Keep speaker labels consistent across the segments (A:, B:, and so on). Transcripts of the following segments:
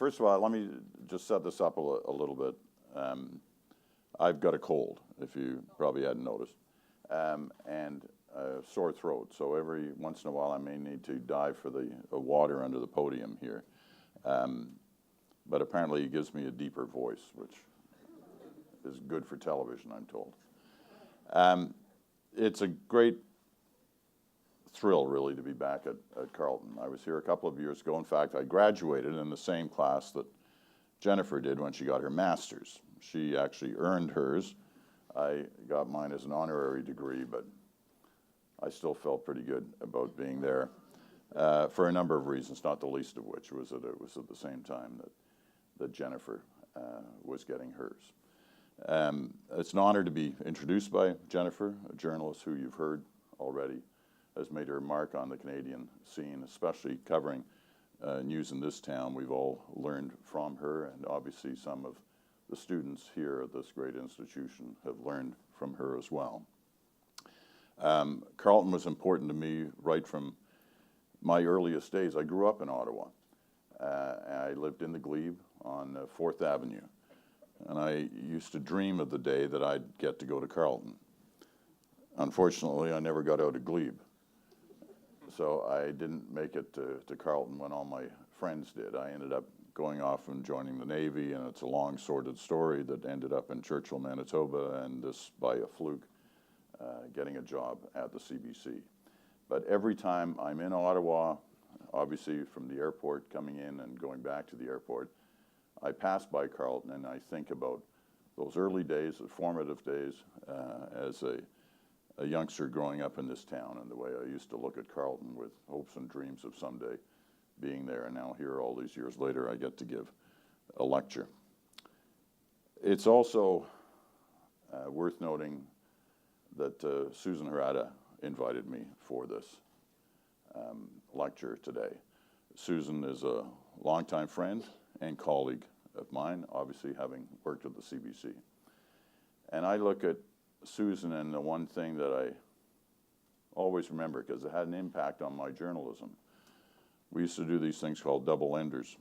A: first of all, let me just set this up a little bit. I've got a cold, if you probably hadn't noticed, and a sore throat. So every once in a while I may need to dive for the water under the podium here. But apparently it gives me a deeper voice, which is good for television, I'm told. It's a great thrill, really, to be back at Carleton. I was here a couple of years ago. In fact, I graduated in the same class that Jennifer did when she got her master's. She actually earned hers. I got mine as an honorary degree, but I still felt pretty good about being there for a number of reasons, not the least of which was that it was at the same time that Jennifer was getting hers. It's an honor to be introduced by Jennifer, a journalist who you've heard already has made her mark on the Canadian scene, especially covering news in this town. We've all learned from her, and obviously some of the students here at this great institution have learned from her as well. Carleton was important to me right from my earliest days. I grew up in Ottawa. I lived in the Glebe on 4th Avenue, and I used to dream of the day that I'd get to go to Carleton. Unfortunately, I never got out of Glebe. So I didn't make it to Carleton when all my friends did. I ended up going off and joining the Navy, and it's a long, sordid story that ended up in Churchill, Manitoba, and this by a fluke, getting a job at the CBC. But every time I'm in Ottawa, obviously from the airport coming in and going back to the airport, I pass by Carleton and I think about those early days, the formative days, as a youngster growing up in this town, and the way I used to look at Carleton with hopes and dreams of someday being there. And now here, all these years later, I get to give a lecture. It's also worth noting that Susan Harada invited me for this lecture today. Susan is a longtime friend and colleague of mine, obviously having worked at the CBC. And I look at Susan, and the one thing that I always remember, because it had an impact on my journalism, we used to do these things called double enders,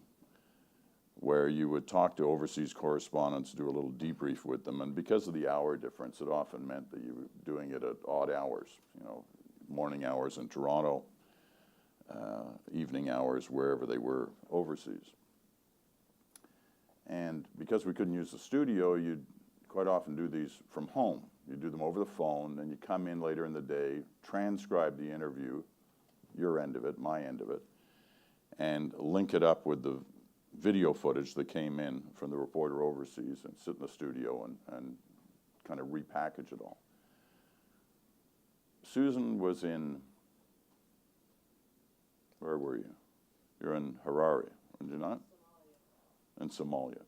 A: where you would talk to overseas correspondents, do a little debrief with them, and because of the hour difference, it often meant that you were doing it at odd hours, you know, morning hours in Toronto, evening hours wherever they were overseas. And because we couldn't use the studio, you'd quite often do these from home. You do them over the phone, then you come in later in the day, transcribe the interview, your end of it, my end of it, and link it up with the video footage that came in from the reporter overseas and sit in the studio and kind of repackage it all. Susan was in, where were you? You're in Harare, weren't you not? In Somalia.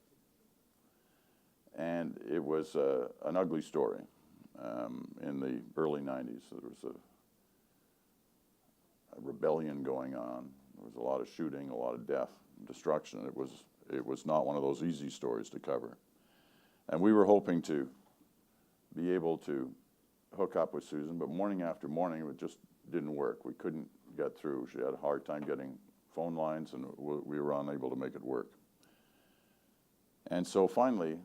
A: And it was an ugly story. In the early 90s, there was a rebellion going on. There was a lot of shooting, a lot of death, destruction. It was not one of those easy stories to cover. And we were hoping to be able to hook up with Susan, but morning after morning, it just didn't work. We couldn't get through. She had a hard time getting phone lines, and we were unable to make it work. And so finally,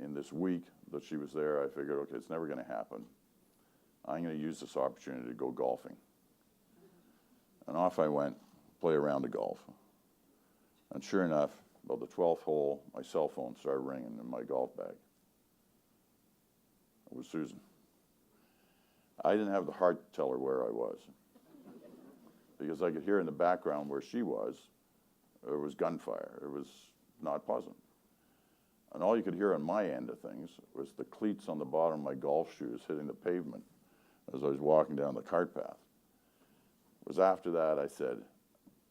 A: in this week that she was there, I figured, okay, it's never going to happen. I'm going to use this opportunity to go golfing. And off I went, play a round of golf. And sure enough, about the 12th hole, my cell phone started ringing in my golf bag. It was Susan. I didn't have the heart to tell her where I was, because I could hear in the background where she was, there was gunfire. It was not pleasant. And all you could hear on my end of things was the cleats on the bottom of my golf shoes hitting the pavement as I was walking down the cart path. It was after that I said,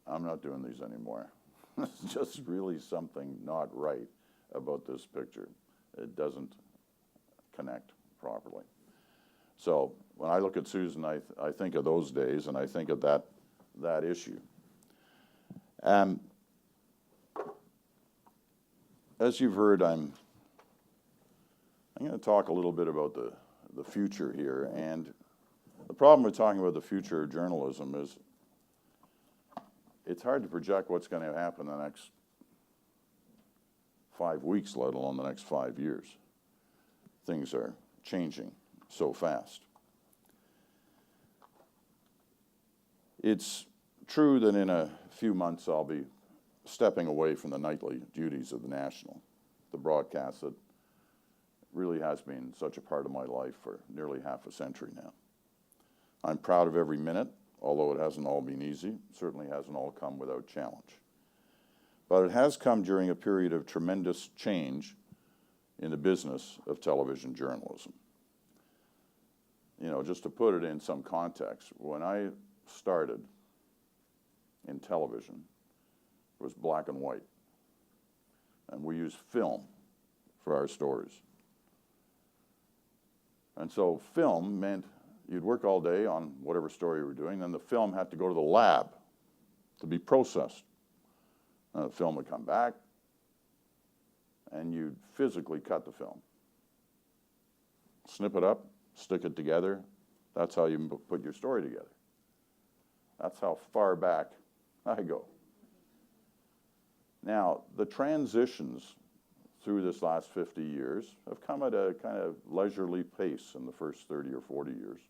A: I'm not doing these anymore. It's just really something not right about this picture. It doesn't connect properly. So when I look at Susan, I think of those days, and I think of that issue. As you've heard, I'm going to talk a little bit about the future here. And the problem with talking about the future of journalism is it's hard to project what's going to happen in the next 5 weeks, let alone the next 5 years. Things are changing so fast. It's true that in a few months I'll be stepping away from the nightly duties of the National, the broadcast that really has been such a part of my life for nearly half a century now. I'm proud of every minute, although it hasn't all been easy. It certainly hasn't all come without challenge. But it has come during a period of tremendous change in the business of television journalism. You know, just to put it in some context, when I started in television, it was black and white. And we used film for our stories. And so film meant you'd work all day on whatever story you were doing, then the film had to go to the lab to be processed. And the film would come back, and you'd physically cut the film. Snip it up, stick it together. That's how you put your story together. That's how far back I go. Now, the transitions through this last 50 years have come at a kind of leisurely pace in the first 30 or 40 years.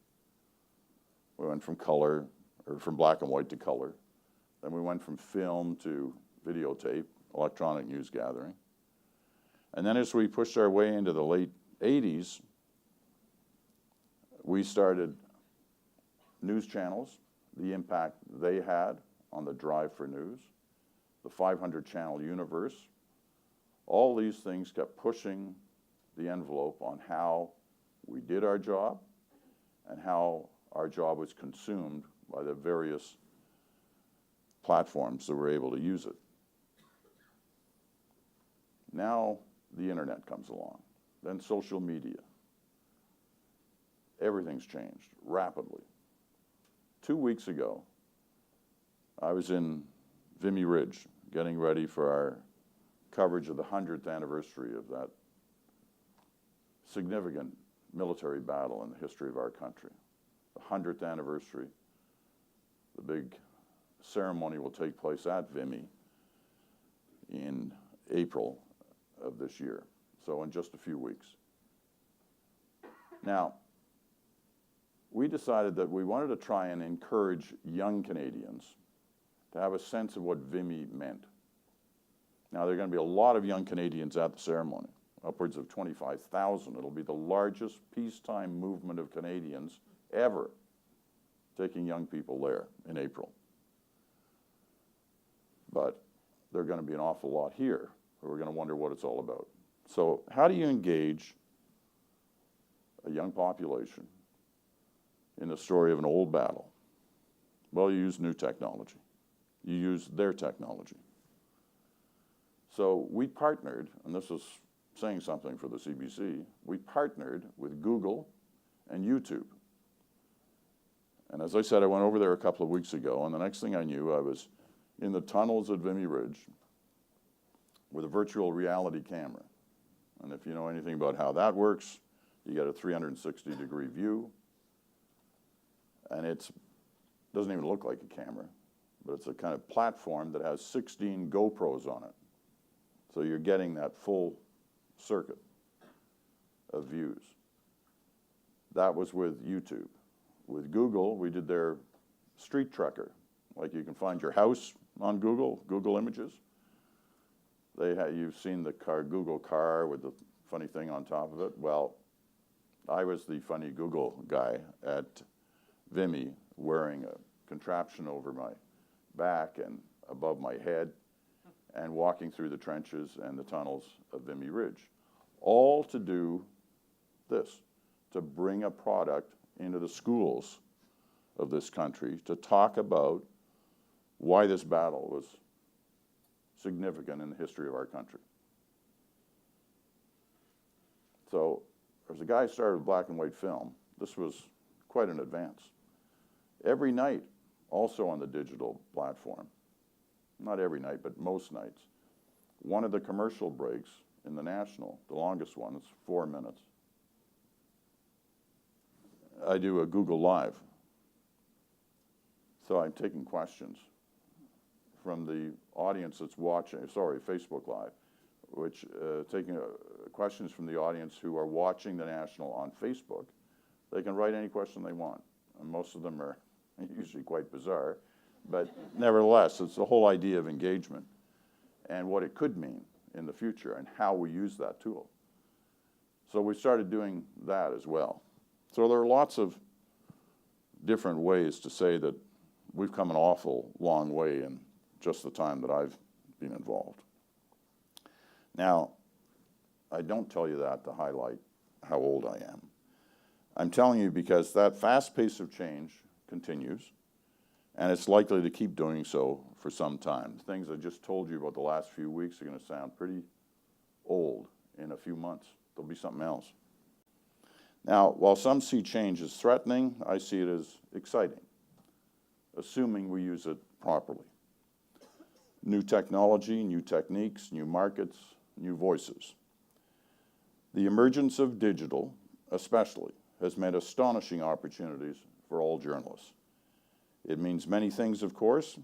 A: We went from color, or from black and white to color. Then we went from film to videotape, electronic news gathering. And then as we pushed our way into the late 80s, we started news channels, the impact they had on the drive for news, the 500-channel universe. All these things kept pushing the envelope on how we did our job and how our job was consumed by the various platforms that were able to use it. Now the internet comes along, then social media. Everything's changed rapidly. 2 weeks ago, I was in Vimy Ridge getting ready for our coverage of the 100th anniversary of that significant military battle in the history of our country. The 100th anniversary, the big ceremony will take place at Vimy in April of this year, so in just a few weeks. Now, we decided that we wanted to try and encourage young Canadians to have a sense of what Vimy meant. Now, there are going to be a lot of young Canadians at the ceremony, upwards of 25,000. It'll be the largest peacetime movement of Canadians ever, taking young people there in April. But there are going to be an awful lot here who are going to wonder what it's all about. So how do you engage a young population in the story of an old battle? Well, you use new technology. You use their technology. So we partnered, and this is saying something for the CBC, we partnered with Google and YouTube. And as I said, I went over there a couple of weeks ago, and the next thing I knew, I was in the tunnels at Vimy Ridge with a virtual reality camera. And if you know anything about how that works, you get a 360-degree view, and it doesn't even look like a camera, but it's a kind of platform that has 16 GoPros on it. So you're getting that full circuit of views. That was with YouTube. With Google, we did their street tracker. Like you can find your house on Google Images. You've seen the Google car with the funny thing on top of it. Well, I was the funny Google guy at Vimy, wearing a contraption over my back and above my head, and walking through the trenches and the tunnels of Vimy Ridge. All to do this, to bring a product into the schools of this country to talk about why this battle was significant in the history of our country. So, as a guy who started with black and white film, this was quite an advance. Every night, also on the digital platform, not every night, but most nights, one of the commercial breaks in the National, the longest one, is 4 minutes. I do a Google Live. So I'm taking questions from the audience that's watching, Facebook Live, which taking questions from the audience who are watching the National on Facebook. They can write any question they want, and most of them are usually quite bizarre, but nevertheless, it's the whole idea of engagement and what it could mean in the future and how we use that tool. So we started doing that as well. So there are lots of different ways to say that we've come an awful long way in just the time that I've been involved. Now, I don't tell you that to highlight how old I am. I'm telling you because that fast pace of change continues, and it's likely to keep doing so for some time. The things I just told you about the last few weeks are going to sound pretty old in a few months. There'll be something else. Now, while some see change as threatening, I see it as exciting, assuming we use it properly. New technology, new techniques, new markets, new voices. The emergence of digital, especially, has meant astonishing opportunities for all journalists. It means many things, of course,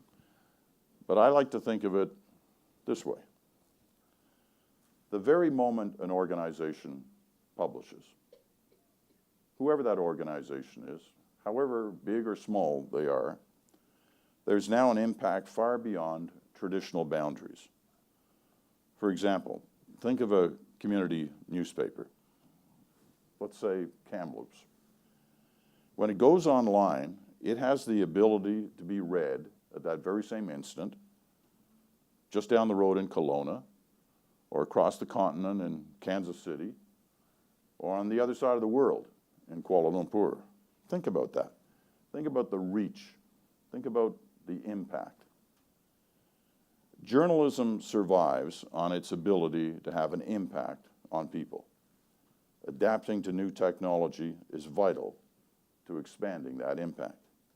A: but I like to think of it this way. The very moment an organization publishes, whoever that organization is, however big or small they are, there's now an impact far beyond traditional boundaries. For example, think of a community newspaper, let's say Kamloops. When it goes online, it has the ability to be read at that very same instant, just down the road in Kelowna, or across the continent in Kansas City, or on the other side of the world in Kuala Lumpur. Think about that. Think about the reach. Think about the impact. Journalism survives on its ability to have an impact on people. Adapting to new technology is vital to expanding that impact.